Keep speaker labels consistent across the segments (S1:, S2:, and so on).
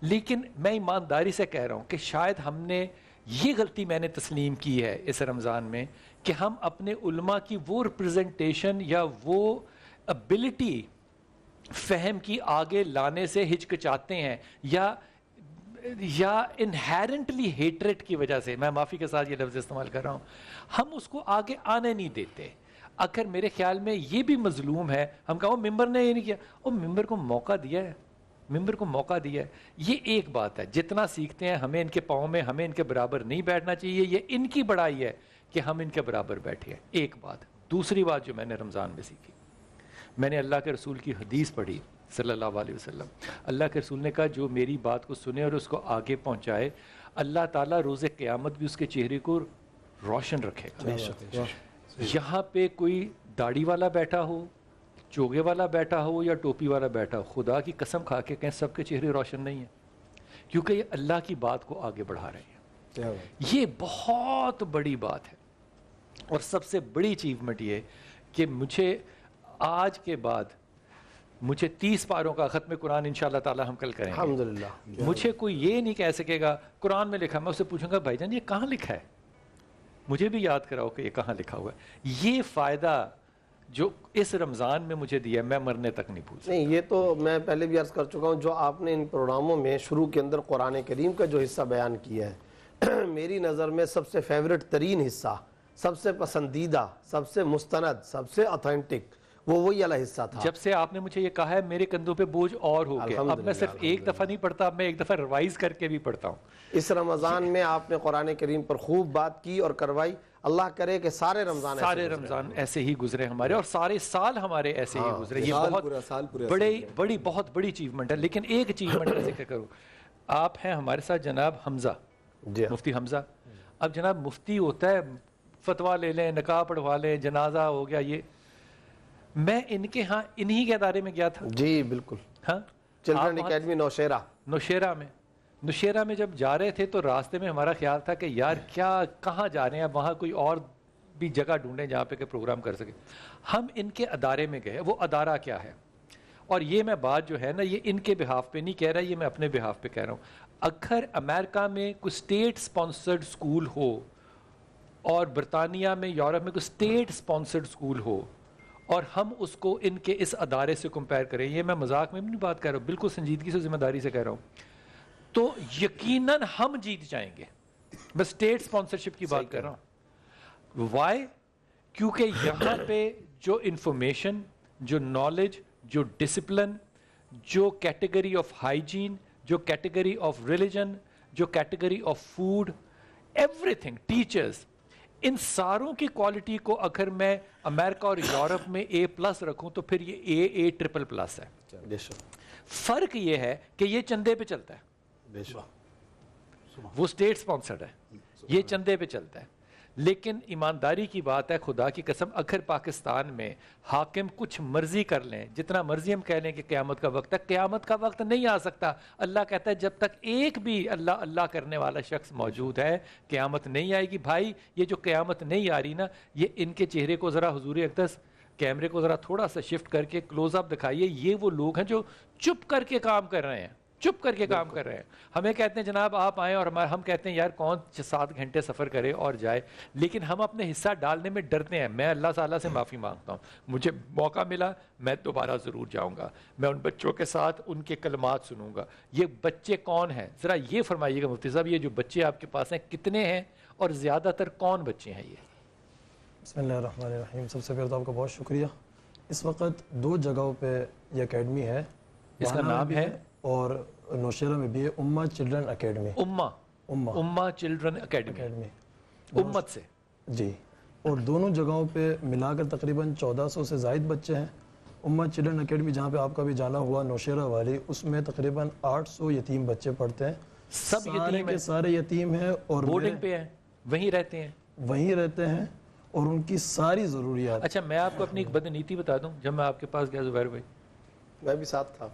S1: لیکن میں ایمانداری سے کہہ رہا ہوں کہ شاید ہم نے یہ غلطی میں نے تسلیم کی ہے اس رمضان میں کہ ہم اپنے علماء کی وہ ریپرزنٹیشن یا وہ ابیلٹی فہم کی آگے لانے سے ہچکچاتے ہیں یا انہیرنٹلی ہیٹریٹ کی وجہ سے، میں معافی کے ساتھ یہ لفظ استعمال کر رہا ہوں، ہم اس کو آگے آنے نہیں دیتے. اگر میرے خیال میں یہ بھی مظلوم ہے، ہم کہو ممبر نے یہ نہیں کیا، وہ ممبر کو موقع دیا ہے، ممبر کو موقع دیا ہے. یہ ایک بات ہے، جتنا سیکھتے ہیں ہمیں ان کے پاؤں میں ہمیں ان کے برابر نہیں بیٹھنا چاہیے، یہ ان کی بڑائی ہے کہ ہم ان کے برابر بیٹھے ہیں. ایک بات. دوسری بات جو میں نے رمضان میں سیکھی، میں نے اللہ کے رسول کی حدیث پڑھی صلی اللہ علیہ وسلم. اللہ کے رسول نے کہا جو میری بات کو سنے اور اس کو آگے پہنچائے، اللہ تعالیٰ روز قیامت بھی اس کے چہرے کو روشن رکھے گا. یہاں پہ کوئی داڑھی والا بیٹھا ہو، چوگے والا بیٹھا ہو یا ٹوپی والا بیٹھا ہو، خدا کی قسم کھا کے کہیں سب کے چہرے روشن نہیں ہیں، کیونکہ یہ اللہ کی بات کو آگے بڑھا رہے ہیں. یہ بہت بڑی بات ہے. اور سب سے بڑی اچیومنٹ یہ کہ مجھے آج کے بعد مجھے 30 پاروں کا ختم قرآن انشاءاللہ تعالی ہم کل کریں گے
S2: الحمدللہ.
S1: مجھے کوئی یہ نہیں کہہ سکے گا قرآن میں لکھا، میں اسے پوچھوں گا بھائی جان یہ کہاں لکھا ہے، مجھے بھی یاد کراؤ کہ یہ کہاں لکھا ہوا ہے. یہ فائدہ جو اس رمضان میں مجھے دیا میں مرنے تک نہیں بھول سکتا.
S2: نہیں، یہ تو میں پہلے بھی عرض کر چکا ہوں، جو آپ نے ان پروگراموں میں شروع کے اندر قرآن کریم کا جو حصہ بیان کیا ہے میری نظر میں سب سے فیوریٹ ترین حصہ، سب سے پسندیدہ، سب سے مستند، سب سے اتھینٹک وہ وہی والا حصہ تھا.
S1: جب سے آپ نے مجھے یہ کہا ہے میرے کندھوں پہ بوجھ اور ہو گیا. اب میں صرف ایک دفعہ نہیں پڑھتا، اب میں ایک دفعہ ریوائز کر کے بھی پڑھتا ہوں.
S2: اس رمضان میں آپ نے قرآن کریم پر خوب بات کی اور کروائی. اللہ کرے کہ سارے رمضان
S1: ایسے ہی گزرے ہمارے، اور سارے سال ہمارے ایسے ہی گزرے. یہ بہت بڑی اچیومنٹ ہے. لیکن ایک اچیومنٹ کا ذکر کروں، آپ ہیں ہمارے ساتھ جناب حمزہ، مفتی حمزہ. اب جناب مفتی ہوتا ہے فتویٰ لے لیں، نکاح پڑھوا لیں، جنازہ ہو گیا. یہ میں ان کے ہاں انہی کے ادارے میں گیا تھا.
S2: جی بالکل.
S1: ہاں،
S2: چلڈرن اکیڈمی
S1: نوشیرہ میں جب جا رہے تھے تو راستے میں ہمارا خیال تھا کہ یار کہاں جا رہے ہیں، وہاں کوئی اور بھی جگہ ڈھونڈیں جہاں پہ کہ پروگرام کر سکے. ہم ان کے ادارے میں گئے. وہ ادارہ کیا ہے، اور یہ میں بات جو ہے نا یہ ان کے بہاف پہ نہیں کہہ رہا، یہ میں اپنے بہاف پہ کہہ رہا ہوں. اگر امریکہ میں کوئی اسٹیٹ سپانسرڈ سکول ہو اور برطانیہ میں، یورپ میں کوئی اسٹیٹ سپانسرڈ سکول ہو، اور ہم اس کو ان کے اس ادارے سے کمپیئر کریں، یہ میں مذاق میں بھی نہیں بات کر رہا ہوں، بالکل سنجیدگی سے ذمہ داری سے کہہ رہا ہوں، تو یقیناً ہم جیت جائیں گے. میں اسٹیٹ سپانسرشپ کی بات کر رہا ہوں. وائی؟ کیونکہ یہاں پہ جو انفارمیشن، جو نالج، جو ڈسپلن، جو کیٹیگری آف ہائیجین، جو کیٹیگری آف ریلیجن، جو category of food, everything, teachers, ان ساروں کی کوالٹی کو اگر میں امریکہ اور یورپ میں A+ رکھوں تو پھر یہ A++ ہے. فرق یہ ہے کہ یہ چندے پہ چلتا ہے، وہ اسٹیٹ سپانسرڈ ہے، یہ چندے پہ چلتا ہے. لیکن ایمانداری کی بات ہے، خدا کی قسم، اگر پاکستان میں حاکم کچھ مرضی کر لیں، جتنا مرضی ہم کہہ لیں کہ قیامت کا وقت ہے، قیامت کا وقت نہیں آ سکتا. اللہ کہتا ہے جب تک ایک بھی اللہ کرنے والا شخص موجود ہے قیامت نہیں آئے گی. بھائی یہ جو قیامت نہیں آ رہی نا، یہ ان کے چہرے کو ذرا حضور اقدس کیمرے کو ذرا تھوڑا سا شفٹ کر کے کلوز اپ دکھائیے. یہ وہ لوگ ہیں جو چپ کر کے کام کر رہے ہیں، چپ کر کے کام کر رہے ہیں. ہمیں کہتے ہیں جناب آپ آئیں، اور ہم کہتے ہیں یار کون 7 گھنٹے سفر کرے اور جائے، لیکن ہم اپنے حصہ ڈالنے میں ڈرتے ہیں. میں اللہ تعالیٰ سے معافی مانگتا ہوں، مجھے موقع ملا میں دوبارہ ضرور جاؤں گا، میں ان بچوں کے ساتھ ان کے کلمات سنوں گا. یہ بچے کون ہیں ذرا یہ فرمائیے گا مفتی صاحب، یہ جو بچے آپ کے پاس ہیں کتنے ہیں اور زیادہ تر کون بچے ہیں؟ یہ
S3: بسم اللہ الرحمن الرحیم. سب سے پہلے تو آپ کا بہت شکریہ. اس وقت 2 جگہوں پہ یہ اکیڈمی ہے،
S1: اس کا نام ہے
S3: اور نوشیرہ میں بھی ہے امہ چلڈرن اکیڈمی.
S1: امہ چلڈرن اکیڈمی امت سے
S3: جی. اور دونوں جگہوں پہ ملا کر تقریباً 1400 سے زائد بچے ہیں. امہ چلڈرن اکیڈمی جہاں پہ آپ کا بھی جانا ہوا نوشیرہ والی، اس میں تقریباً 800 یتیم بچے پڑھتے ہیں.
S1: سب یتیم
S3: کے سارے یتیم ہیں اور
S1: بورڈنگ پہ ہیں، وہیں رہتے ہیں
S3: اور ان کی ساری ضروریات.
S1: اچھا میں آپ کو اپنی ایک بدنیتی بتا دوں، جب میں آپ کے پاس گیا زبیر بھائی،
S2: میں بھی ساتھ تھا.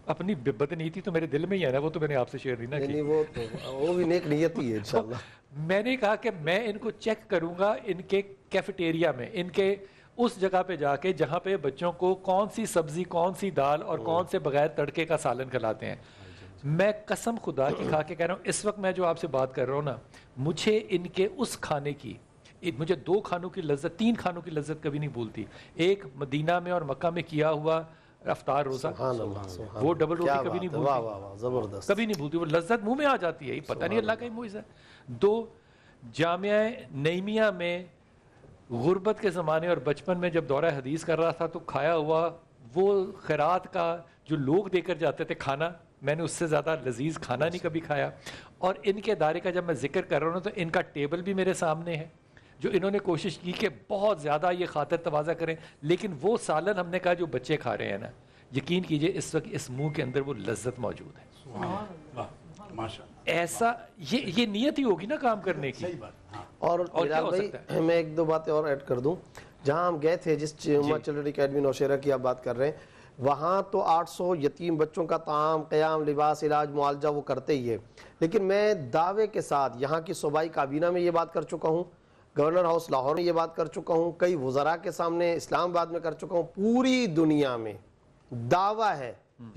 S1: اپنی بدنیتی تو میرے دل میں ہی ہے نا، وہ تو میں نے آپ سے شیئر نہیں نا کی.
S2: وہ بھی نیک نیتی ہے انشاءاللہ.
S1: میں نے کہا کہ میں ان کو چیک کروں گا ان کے کیفیٹیریا میں، ان کے اس جگہ پہ جا کے جہاں پہ بچوں کو کون سی سبزی، کون سی دال اور کون سے بغیر تڑکے کا سالن کھلاتے ہیں. میں قسم خدا کی کھا کے کہہ رہا ہوں، اس وقت میں جو آپ سے بات کر رہا ہوں نا، مجھے ان کے اس کھانے کی، مجھے 2 کھانوں کی لذت، 3 کھانوں کی لذت کبھی نہیں بھولتی. ایک مدینہ میں اور مکہ میں کیا ہوا افطار روزہ، وہ ڈبل روٹی کبھی نہیں
S2: واہ واہ واہ،
S1: بھولتی،
S2: زبردست.
S1: کبھی نہیں بھولتی، وہ لذت منہ میں آ جاتی ہے، پتہ نہیں اللہ کا ہی معجزہ ہے. 2 جامعہ نعیمیہ میں غربت کے زمانے اور بچپن میں جب دورہ حدیث کر رہا تھا تو کھایا ہوا وہ خیرات کا جو لوگ دے کر جاتے تھے کھانا، میں نے اس سے زیادہ لذیذ کھانا نہیں کبھی کھایا. اور ان کے ادارے کا جب میں ذکر کر رہا ہوں تو ان کا ٹیبل بھی میرے سامنے ہے، جو انہوں نے کوشش کی کہ بہت زیادہ یہ خاطر تواضع کریں، لیکن وہ سالن ہم نے کہا جو بچے کھا رہے ہیں نا، یقین کیجئے اس وقت اس منہ کے اندر وہ لذت موجود ہے. ایسا یہ نیت ہی ہوگی نا کام کرنے کی.
S2: اور
S1: کیا
S2: بلال
S1: ہو
S2: بھائی
S1: سکتا
S2: میں 1-2 باتیں اور ایڈ کر دوں. جہاں ہم گئے تھے، جس امت چلڈرن اکیڈمی نوشہرہ کی آپ بات کر رہے ہیں، وہاں تو 800 یتیم بچوں کا طعام، قیام، لباس، علاج، معالجہ وہ کرتے ہی ہے. لیکن میں دعوے کے ساتھ یہاں کی صوبائی کابینہ میں یہ بات کر چکا ہوں، گورنر ہاؤس لاہور میں یہ بات کر چکا ہوں، کئی وزراء کے سامنے اسلام آباد میں کر چکا ہوں، پوری دنیا میں دعویٰ ہے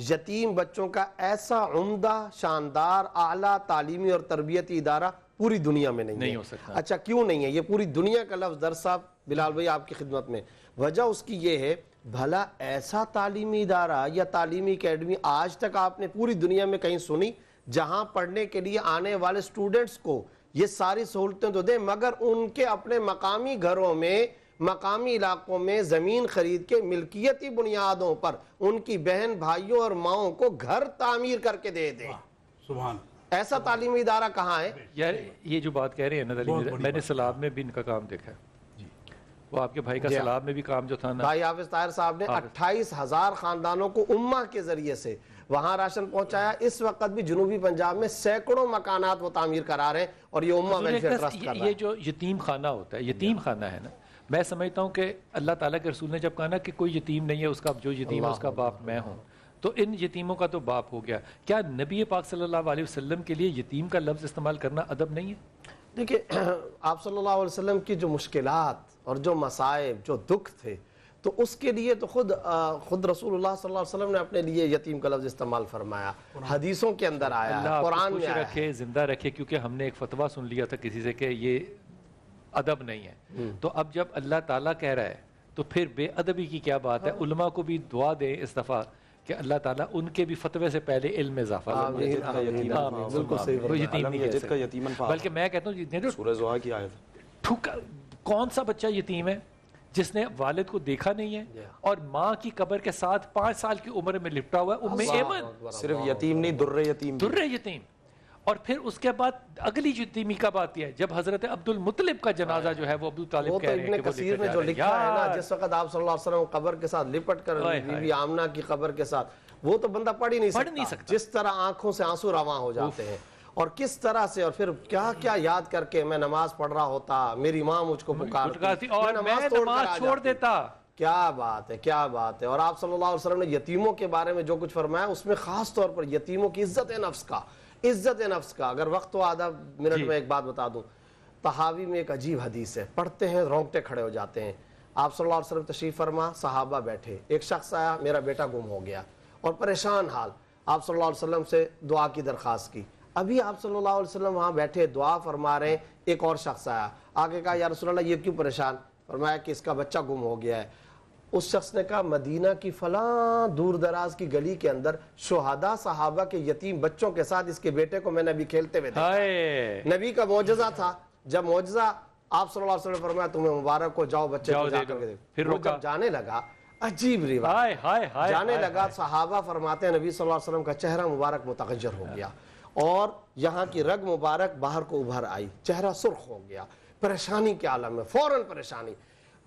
S2: یتیم بچوں کا ایسا عمدہ، شاندار، اعلیٰ تعلیمی اور تربیتی ادارہ پوری دنیا میں نہیں
S1: ہو سکتا.
S2: اچھا کیوں نہیں ہے؟ یہ پوری دنیا کا لفظ در صاحب بلال بھائی آپ کی خدمت میں، وجہ اس کی یہ ہے، بھلا ایسا تعلیمی ادارہ یا تعلیمی اکیڈمی آج تک آپ نے پوری دنیا میں کہیں سنی جہاں پڑھنے کے لیے آنے والے سٹوڈنٹس کو یہ ساری سہولتیں تو دیں، مگر ان کے اپنے مقامی گھروں میں، مقامی علاقوں میں زمین خرید کے ملکیتی بنیادوں پر ان کی بہن بھائیوں اور ماؤں کو گھر تعمیر کر کے دے دیں؟
S4: سبحان.
S2: ایسا تعلیمی ادارہ کہاں ہے؟
S1: یار یہ جو بات کہہ رہے ہیں نا، میں نے سلاب میں بھی ان کا کام دیکھا ہے. وہ آپ کے بھائی کا سلاب میں بھی کام جو تھا نا،
S2: بھائی حافظ طاہر صاحب نے 28,000 خاندانوں کو امہ کے ذریعے سے وہاں راشن پہنچایا. اس وقت بھی جنوبی پنجاب میں سینکڑوں مکانات وہ تعمیر کرا رہے ہیں، اور یہ امہ ویلفیئر ٹرسٹ کر رہا ہے.
S1: یہ جو یتیم خانہ ہوتا ہے، یتیم خانہ ہے نا، میں سمجھتا ہوں کہ اللہ تعالیٰ کے رسول نے جب کہا نا کہ کوئی یتیم نہیں ہے، اس کا جو یتیم ہے اس کا باپ میں ہوں، تو ان یتیموں کا تو باپ ہو گیا. کیا نبی پاک صلی اللہ علیہ وسلم کے لیے یتیم کا لفظ استعمال کرنا ادب نہیں ہے؟
S2: دیکھیں آپ صلی اللہ علیہ وسلم کی جو مشکلات اور جو مصائب، جو دکھ تھے، تو اس کے لیے تو خود رسول اللہ صلی اللہ علیہ وسلم نے اپنے لیے یتیم کا لفظ استعمال فرمایا، حدیثوں کے اندر آیا ہے،
S1: اللہ
S2: قرآن
S1: خوش
S2: میں آیا ہے.
S1: رکھے، زندہ رکھے، کیونکہ ہم نے ایک فتویٰ سن لیا تھا کسی سے کہ یہ ادب نہیں ہے. تو اب جب اللہ تعالیٰ کہہ رہا ہے تو پھر بے ادبی کی کیا بات ہے؟ علماء کو بھی دعا دیں اس دفعہ کہ اللہ تعالیٰ ان کے بھی فتوے سے پہلے علم میں اضافہ
S2: آمین، آمین، آمین، بالکل صحیح
S1: وہ یتیم نہیں کہہ سکتے.
S5: یتیمن
S1: بلکہ میں کہتا ہوں
S5: سورہ زحا کی آیت،
S1: کون سا بچہ یتیم ہے جس نے والد کو دیکھا نہیں ہے اور ماں کی قبر کے ساتھ 5 سال کی عمر میں لپٹا ہوا ہے؟ ام ایمن
S5: صرف یتیم نہیں، در یتیم بھی.
S1: در یتیم. اور پھر اس کے بعد اگلی یتیمی کب آتی ہے؟ جب حضرت عبد المطلب کا جنازہ جو ہے وہ ابو طالب
S2: وہ
S1: کہہ
S2: تو
S1: رہے ہیں
S2: ابن
S1: کہ وہ
S2: کثیر
S1: لے
S2: نے
S1: کر
S2: جو
S1: جا رہے ہیں.
S2: لکھا ہے نا،
S1: یار
S2: جس وقت آپ صلی اللہ علیہ وسلم قبر کے ساتھ لپٹ کر بی بی آمنہ کی قبر کے ساتھ، وہ تو بندہ پڑھ ہی نہیں سکتا جس طرح آنکھوں سے آنسو رواں ہو جاتے ہیں، اور کس طرح سے، اور پھر کیا کیا یاد کر کے میں نماز پڑھ رہا ہوتا، میری ماں مجھ کو پکارتی
S1: اور میں نماز چھوڑ دیتا.
S2: کیا بات ہے، کیا بات ہے. اور آپ صلی اللہ علیہ وسلم نے یتیموں کے بارے میں جو کچھ فرمایا، اس میں خاص طور پر یتیموں کی عزت نفس کا اگر وقت ہو آدھا منٹ میں ایک بات بتا دوں. طحاوی میں ایک عجیب حدیث ہے، پڑھتے ہیں رونگٹے کھڑے ہو جاتے ہیں. آپ صلی اللہ علیہ وسلم تشریف فرما، صحابہ بیٹھے، ایک شخص آیا، میرا بیٹا گم ہو گیا، اور پریشان حال. آپ صلی اللہ علیہ وسلم سے دعا کی درخواست کی. ابھی آپ صلی اللہ علیہ وسلم وہاں بیٹھے دعا فرما رہے ہیں، ایک اور شخص آیا، آگے کہا یا رسول اللہ یہ کیوں پریشان؟ فرمایا کہ اس کا بچہ گم ہو گیا ہے. اس شخص نے کہا مدینہ کی فلاں دور دراز کی گلی کے اندر شہداء صحابہ کے یتیم بچوں کے ساتھ اس کے بیٹے کو میں نے ابھی کھیلتے ہوئے دیکھا. نبی کا معجزہ تھا. جب معجزہ آپ صلی اللہ علیہ وسلم فرمایا تمہیں مبارک کو، جاؤ بچے کو جا کر کے دیکھو. پھر وہ جب جانے لگا، عجیب روایت، جانے لگا، صحابہ فرماتے ہیں نبی صلی اللہ علیہ وسلم کا چہرہ مبارک متغیر ہو گیا، اور یہاں کی رگ مبارک باہر کو ابھر آئی، چہرہ سرخ ہو گیا، پریشانی کے عالم میں، فوراً پریشانی.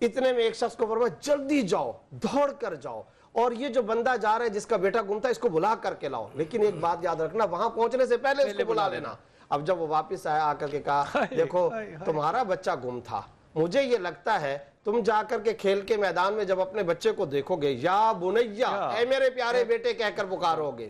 S2: اتنے میں ایک شخص کو فرمایا جلدی جاؤ، دوڑ کر جاؤ، اور یہ جو بندہ جا رہا ہے جس کا بیٹا گم تھا اس کو بلا کر کے لاؤ، لیکن ایک بات یاد رکھنا، وہاں پہنچنے سے پہلے اس کو بلا لینا. اب جب وہ واپس آیا، آ کر کے کہا دیکھو تمہارا بچہ گم تھا، مجھے یہ لگتا ہے تم جا کر کے کھیل کے میدان میں جب اپنے بچے کو دیکھو گے، یا بنیا، اے میرے پیارے بیٹے کہہ کر پکارو گے،